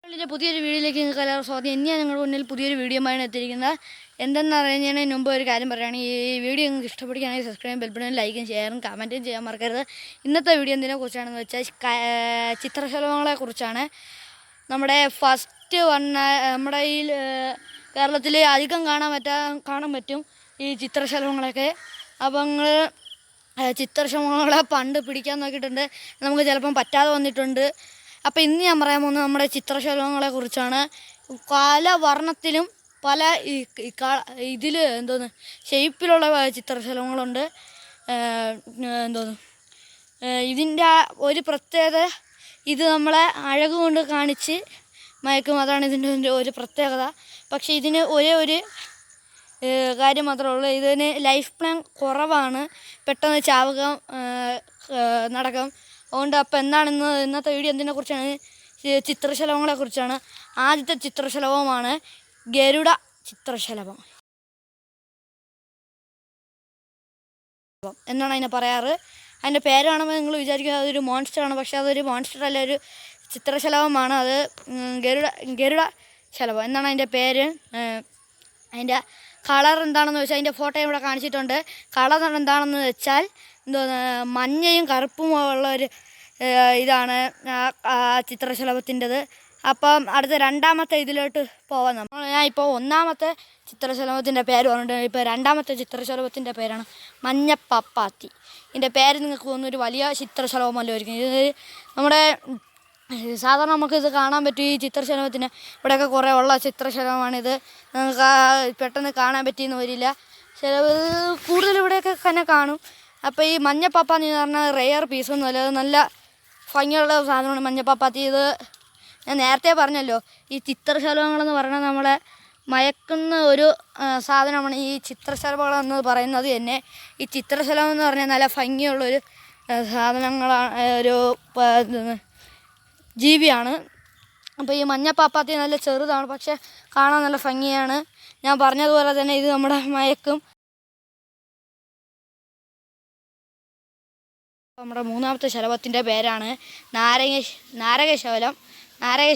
പുതിയൊരു വീഡിയോയിലേക്ക് നിങ്ങൾക്ക് എല്ലാവരും സ്വാഗതം. ഇനി നിങ്ങളുടെ മുന്നിൽ പുതിയൊരു വീഡിയോയുമാണ് എത്തിയിരിക്കുന്നത്. എന്തെന്ന് അറിയുന്നതിന് മുമ്പ് ഒരു കാര്യം പറയുകയാണ്, ഈ വീഡിയോ നിങ്ങൾക്ക് ഇഷ്ടപ്പെടുകയാണെങ്കിൽ സബ്സ്ക്രൈബും ബെൽബട്ടനും ലൈക്കും ഷെയറും കമൻറ്റും ചെയ്യാൻ മറക്കരുത്. ഇന്നത്തെ വീഡിയോ എന്തിനെ കുറിച്ചാണെന്ന് വെച്ചാൽ ചിത്രശലഭങ്ങളെ കുറിച്ചാണ്. നമ്മുടെ ഫസ്റ്റ് നമ്മുടെ ഈ കേരളത്തിൽ അധികം കാണാൻ പറ്റും ഈ ചിത്രശലഭങ്ങളൊക്കെ. അപ്പം നിങ്ങൾ ചിത്രശലഭങ്ങളെ പണ്ട് പിടിക്കാൻ നോക്കിയിട്ടുണ്ട്, നമുക്ക് ചിലപ്പം പറ്റാതെ വന്നിട്ടുണ്ട്. അപ്പോൾ ഇന്ന് ഞാൻ പറയാൻ പോകുന്നത് നമ്മുടെ ചിത്രശലഭങ്ങളെ കുറിച്ചാണ്. പല വർണ്ണത്തിലും പല ഷേപ്പിലുള്ള ചിത്രശലഭങ്ങളുണ്ട്. ഇതിൻ്റെ ഒരു പ്രത്യേകത, ഇത് നമ്മളെ അഴക് കൊണ്ട് കാണിച്ച് മയക്കും, അതാണ് ഇതിൻ്റെ ഒരു പ്രത്യേകത. പക്ഷേ ഇതിന് ഒരേ ഒരു കാര്യം മാത്രമേ ഉള്ളൂ, ഇതിന് ലൈഫ് പ്ലാൻ കുറവാണ്, പെട്ടെന്ന് ചാവുക നടക്കും. അതുകൊണ്ട് അപ്പോൾ എന്താണ് ഇന്നത്തെ വീഡിയോ എന്തിനെ കുറിച്ചാണ്? ചിത്രശലഭങ്ങളെ കുറിച്ചാണ്. ആദ്യത്തെ ചിത്രശലഭമാണ് ഗരുഡ ചിത്രശലഭം എന്നാണ് അതിനെ പറയാറ്. അതിൻ്റെ പേര് കാണുമ്പോൾ നിങ്ങൾ വിചാരിക്കുക അതൊരു മോൺസ്റ്ററാണ്, പക്ഷേ അതൊരു മോൺസ്റ്റർ അല്ല, ഒരു ചിത്രശലഭമാണ്. അത് ഗരുഡ ശലഭം എന്നാണ് അതിൻ്റെ പേര്. അതിൻ്റെ കളർ എന്താണെന്ന് വെച്ചാൽ അതിൻ്റെ ഫോട്ടോ ഇവിടെ കാണിച്ചിട്ടുണ്ട്. കളർ എന്താണെന്ന് വെച്ചാൽ മഞ്ഞയും കറുപ്പും ഉള്ള ഒരു ഇതാണ് ആ ചിത്രശലഭത്തിൻ്റെത്. അപ്പം അടുത്ത രണ്ടാമത്തെ ഇതിലോട്ട് പോവാം. ഞാൻ ഇപ്പോൾ ഒന്നാമത്തെ ചിത്രശലഭത്തിൻ്റെ പേര് പറഞ്ഞിട്ടുണ്ട്. ഇപ്പോൾ രണ്ടാമത്തെ ചിത്രശലഭത്തിൻ്റെ പേരാണ് മഞ്ഞപ്പപ്പാത്തി. ഇതിൻ്റെ പേര് നിങ്ങൾക്ക് തോന്നുന്നു ഒരു വലിയ ചിത്രശലഭമല്ലോ ആയിരിക്കും. ഇത് നമ്മുടെ സാധാരണ നമുക്കിത് കാണാൻ പറ്റും. ഈ ചിത്രശലഭത്തിന് ഇവിടെയൊക്കെ കുറേ ഉള്ള ചിത്രശലഭമാണിത്. നമുക്ക് പെട്ടെന്ന് കാണാൻ പറ്റിയെന്ന് വരില്ല, കൂടുതൽ ഇവിടെയൊക്കെ തന്നെ കാണും. അപ്പോൾ ഈ മഞ്ഞപ്പപ്പാത്തി എന്ന് പറഞ്ഞാൽ റെയർ പീസൊന്നുമല്ല, അത് നല്ല ഭംഗിയുള്ള സാധനമാണ് മഞ്ഞപ്പപ്പാത്തി. ഇത് ഞാൻ നേരത്തെ പറഞ്ഞല്ലോ, ഈ ചിത്രശലഭങ്ങളെന്ന് പറഞ്ഞാൽ നമ്മളെ മയക്കുന്ന ഒരു സാധനമാണ് ഈ ചിത്രശലഭങ്ങളെന്ന് പറയുന്നത് തന്നെ. ഈ ചിത്രശലഭം എന്ന് പറഞ്ഞാൽ നല്ല ഭംഗിയുള്ളൊരു സാധനങ്ങളാണ്, ഒരു ജീവിയാണ്. അപ്പോൾ ഈ മഞ്ഞപ്പാപ്പാത്തി നല്ല ചെറുതാണ്, പക്ഷെ കാണാൻ നല്ല ഭംഗിയാണ്. ഞാൻ പറഞ്ഞതുപോലെ തന്നെ ഇത് നമ്മുടെ മയക്കും. നമ്മുടെ മൂന്നാമത്തെ ശലഭത്തിൻ്റെ പേരാണ് നാരകശലഭം. നാരക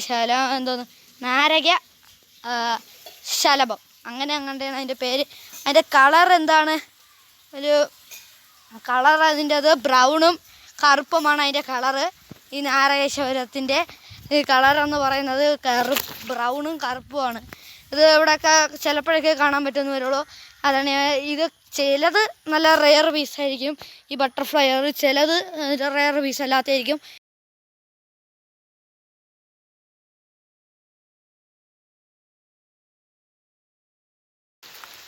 ശലഭം അങ്ങനെയാണ് അതിൻ്റെ പേര്. അതിൻ്റെ കളർ എന്താണ്? ഒരു കളർ അതിൻ്റെത് ബ്രൗണും കറുപ്പുമാണ് അതിൻ്റെ കളറ്. ഈ നാരകശലഭത്തിൻ്റെ കളറെന്ന് പറയുന്നത് ബ്രൗണും കറുപ്പുമാണ്. ഇത് ഇവിടെയൊക്കെ ചിലപ്പോഴൊക്കെ കാണാൻ പറ്റുമെന്ന് വരുള്ളൂ. അതാണ് ഇത്. ചിലത് നല്ല റെയർ പീസായിരിക്കും ഈ ബട്ടർഫ്ലൈ, ചിലത് റെയർ പീസ് അല്ലാത്തായിരിക്കും.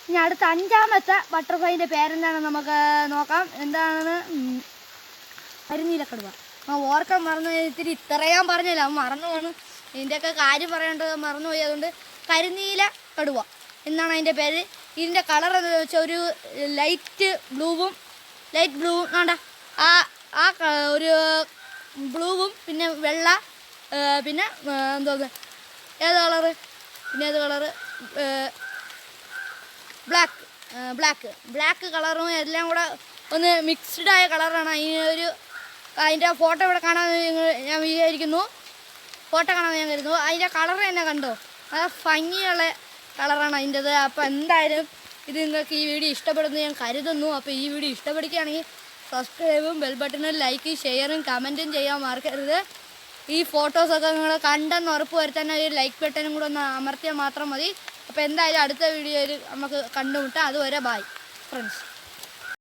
ഇനി അടുത്ത അഞ്ചാമത്തെ ബട്ടർഫ്ലൈൻ്റെ പേരെന്താണെന്ന് നമുക്ക് നോക്കാം. എന്താണെന്ന്? കരിനീലക്കടുവ. ഓർക്കാൻ മറന്നു, ഇത്തിരി ഇത്രയാൻ പറഞ്ഞില്ല, മറന്നു പോകണം. ഇതിൻ്റെയൊക്കെ കാര്യം പറയേണ്ടത് മറന്നുപോയി. അതുകൊണ്ട് കരിനീലക്കടുവ എന്നാണ് അതിൻ്റെ പേര്. ഇതിൻ്റെ കളർ എന്ന് വെച്ചാൽ ഒരു ലൈറ്റ് ബ്ലൂവും വേണ്ട ഒരു ബ്ലൂവും പിന്നെ വെള്ള, പിന്നെ ഏത് കളറ് ബ്ലാക്ക് കളറും എല്ലാം കൂടെ ഒന്ന് മിക്സ്ഡായ കളറാണ്. അതിൻ്റെ ഫോട്ടോ ഇവിടെ കാണാൻ ഞാൻ വിചാരിക്കുന്നു, അതിൻ്റെ കളർ തന്നെ കണ്ടോ, നല്ല ഭംഗിയുള്ള കളറാണ് അതിൻ്റെത്. അപ്പോൾ എന്തായാലും ഇത് നിങ്ങൾക്ക് ഈ വീഡിയോ ഇഷ്ടപ്പെടുന്നു ഞാൻ കരുതുന്നു. അപ്പോൾ ഈ വീഡിയോ ഇഷ്ടപ്പെടുകയാണെങ്കിൽ സബ്സ്ക്രൈബും ബെൽബട്ടനും ലൈക്കും ഷെയറും കമൻറ്റും ചെയ്യാൻ മറക്കരുത്. ഈ ഫോട്ടോസൊക്കെ നിങ്ങൾ കണ്ടെന്ന് ഉറപ്പ് വരുത്താൻ ഒരു ലൈക്ക് ബട്ടനും കൂടെ ഒന്ന് അമർത്തിയാൽ മാത്രം മതി. അപ്പോൾ എന്തായാലും അടുത്ത വീഡിയോയിൽ നമുക്ക് കണ്ടുമുട്ടാം. അതുവരെ ബൈ ഫ്രണ്ട്സ്.